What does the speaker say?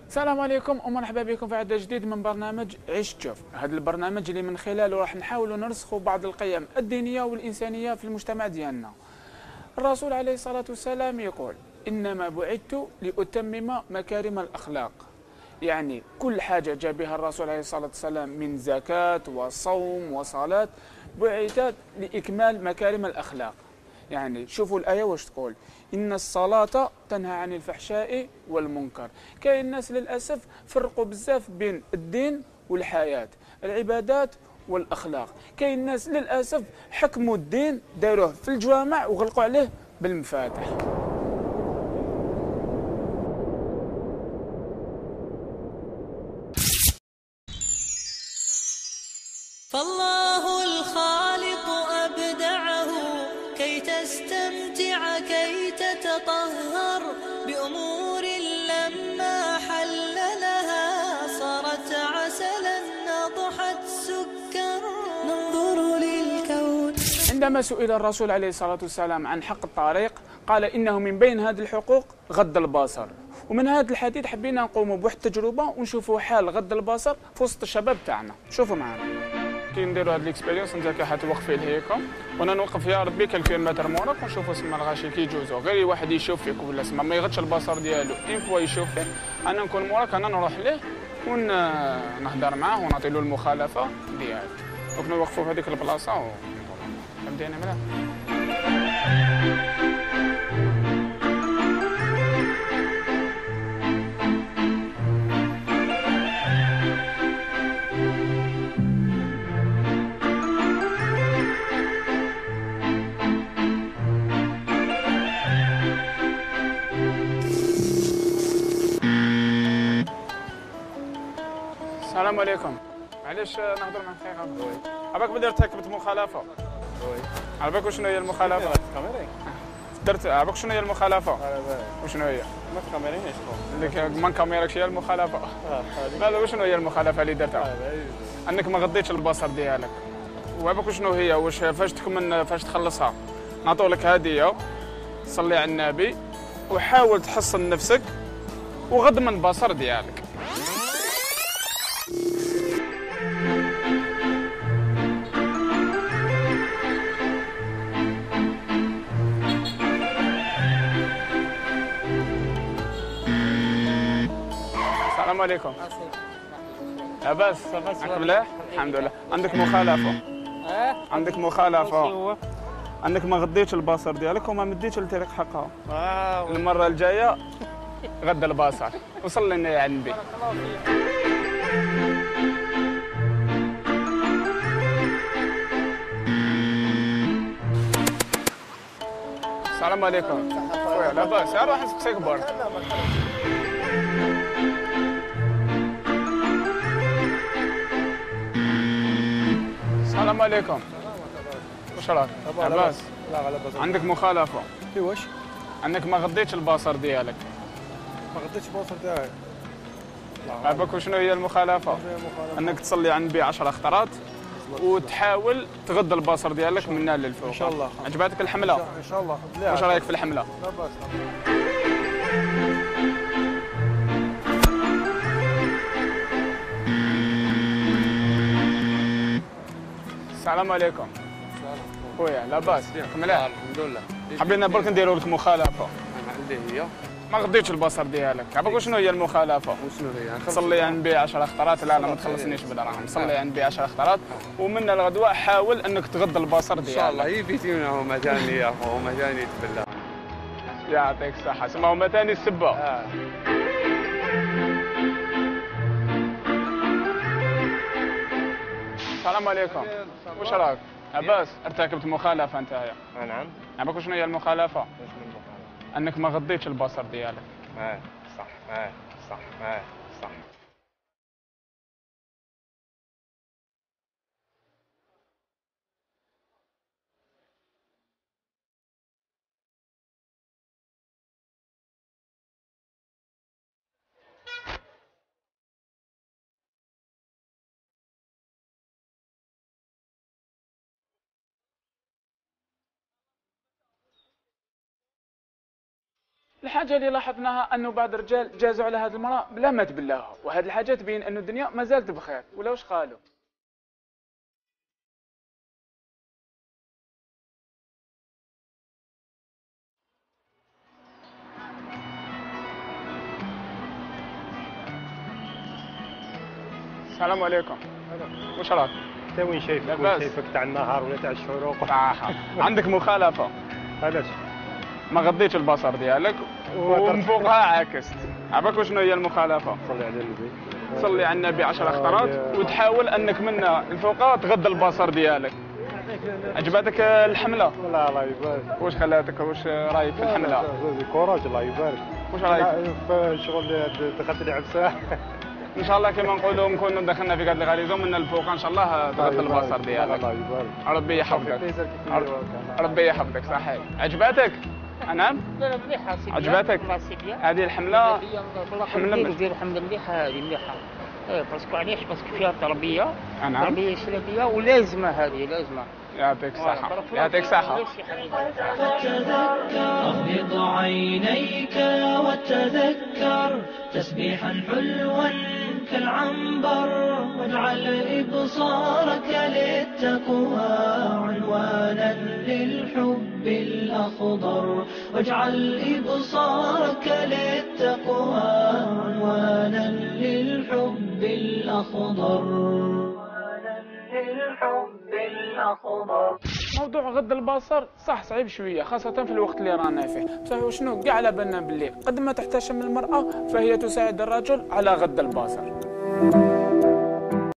السلام عليكم ومرحبا بكم في عدد جديد من برنامج عيش تشوف. هذا البرنامج اللي من خلاله راح نحاولوا نرسخوا بعض القيم الدينيه والانسانيه في المجتمع ديالنا. الرسول عليه الصلاه والسلام يقول: انما بعثت لاتمم مكارم الاخلاق. يعني كل حاجه جاء بها الرسول عليه الصلاه والسلام من زكاه وصوم وصلاه بعثت لاكمال مكارم الاخلاق. يعني شوفوا الآية واش تقول: إن الصلاة تنهى عن الفحشاء والمنكر. كاين الناس للأسف فرقوا بزاف بين الدين والحياة، العبادات والأخلاق. كاين الناس للأسف حكموا الدين داروه في الجوامع وغلقوا عليه بالمفاتح. فالله الخالق أبدعه كي تستمتع كي تتطهر بأمور لما حل لها صارت عسلا نضحت سكر. ننظر للكون. عندما سئل الرسول عليه الصلاة والسلام عن حق الطريق قال: إنه من بين هذه الحقوق غض البصر. ومن هذا الحديث حبينا نقوموا بواحد التجربة ونشوفوا حال غض البصر في وسط الشباب تاعنا. شوفوا معنا كي نديروا هاد ليكسبيريونس. انت كي حتوقفي لهيكم وانا نوقف يا ربي كيلومتر موراك ونشوفوا سما الغاشي كيجوزوا، غير واحد يشوف فيك ولا سما ما يغطش البصر ديالو ان فوا يشوف فيك. انا نكون موراك، انا نروح ليه ونهضر معاه ونعطي له المخالفه ديالو. دونك نوقفوا في هذيك البلاصه بدينا مليح. السلام عليكم. معليش نهضر مع اخي. عباك بدي ارتكبت مخالفه. عباك شنو هي المخالفه؟ درت عباك شنو هي المخالفه؟ وشنو هي؟ ما تكاميرينيش لك ما نكاميركش هي المخالفه. لا لا، وشنو هي المخالفه اللي درتها؟ انك ما غضيتش البصر ديالك. وعباك شنو هي؟ واش فاش تكمل فاش تخلصها نعطولك هديه، صلي على النبي وحاول تحصن نفسك وغض من البصر ديالك. السلام عليكم. لاباس؟ معك مليح؟ الحمد لله. عندك مخالفة. عندك مخالفة. انك ما غضيتش البصر ديالك وما مديتش الطريق حقها. المرة الجاية غض البصر وصل لنا يا عندي. السلام عليكم. خويا لاباس؟ روح نسقسيك برك. السلام عليكم. واش راك؟ لاباس؟ لا لاباس. عندك مخالفة. كيفاش؟ انك ما غضيتش البصر ديالك. ما غديتش البصر تاعي. عباك وشنو هي المخالفة؟ انك تصلي على النبي 10 خطرات وتحاول تغض البصر ديالك من هنا للفوق. ان شاء الله. عجبتك الحملة؟ ان شاء الله. واش رايك في الحملة؟ لا باس. السلام عليكم. خويا لاباس؟ مليح؟ الحمد لله. حبينا برك نديروا لك مخالفة. عندي هي. ما غضيتش البصر ديالك. عباك شنو هي المخالفة؟ وشنو هي؟ تصلي على النبي 10 خطرات. لا ما تخلصنيش بدراهم. صلي على النبي 10 خطرات ومن الغدوة حاول انك تغض البصر ديالك. ان شاء الله. هي بيتينا هما ثاني يا اخو، هما ثاني تبلا. يعطيك الصحة. سما هما ثاني السبة. السلام عليكم. واش راك؟ لاباس؟ ارتكبت مخالفة انت. نعم. عباك شنو هي المخالفة؟ واش من المخالفة؟ انك ما غضيتش البصر ديالك. صح. صح. صح. الحاجه اللي لاحظناها انه بعض الرجال جازوا على هذه المراه بلا ما تبلاها، وهذه الحاجه تبين انه الدنيا ما زالت بخير، ولا واش قالوا؟ السلام عليكم. واش راك؟ انت وين شايفك؟ وين لاباس. شايفك تاع النهار ولا تاع الشروق؟ صراحه عندك مخالفه، علاش؟ ما غضيتش البصر ديالك ومن فوقها عاكست. عرفك شنو هي المخالفه؟ صلي على النبي. تصلي على النبي 10 خطرات وتحاول انك من الفوق تغض البصر ديالك. عجبتك الحمله؟ لا الله يبارك. واش خلاتك؟ واش رايك في الحمله؟ كوراج الله يبارك. واش رايك؟ في شغل دخلت لي عبسه. ان شاء الله كما نقولوا نكونوا دخلنا في هذه الغريزه ومن الفوق ان شاء الله تغض البصر ديالك. الله يبارك. ربي يحفظك. ربي يحفظك. صحيح. عجبتك؟ نعم؟ لا مليحه سيدي. عجبتك؟ هذه الحمله حمله ندير حمله مليحه هذه مليحه. باسكو علاش؟ باسكو فيها تربيه. نعم. تربيه اسلاميه ولازمه هذه لازمه. يعطيك الصحه. يعطيك الصحه. اغمض عينيك وتذكر تسبيحا حلوا كالعنبر واجعل إبصارك للتقوى عنوانا للحب الأخضر واجعل إبصارك للتقوى عنوانا للحب الأخضر موضوع غض البصر صح صعيب شويه خاصه في الوقت اللي رانا فيه، بصح وشنو كاع على بالنا باللي قد ما تحتشم المراه فهي تساعد الرجل على غض البصر.